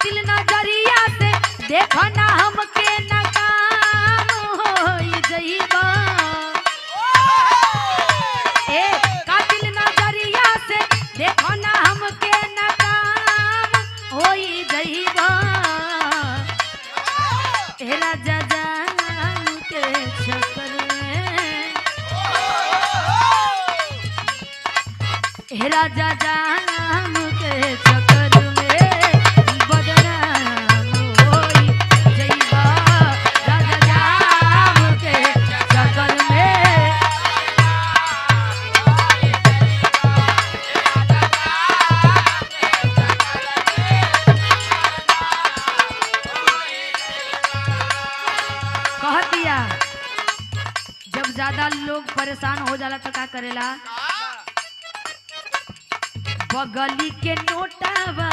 कातिल नजरिया से देखो ना हमके नकाम होई जइबा। ए कातिल नजरिया से देखो ना हमके नकाम होई जइबा। ए राजा जान के चक्कर में, ए राजा जान के चक्कर में बदनाम होई जइबा। राजा जान के चक्कर में कह दिया। जब ज्यादा लोग परेशान हो जाला तो का करेला, बगली के नोटावा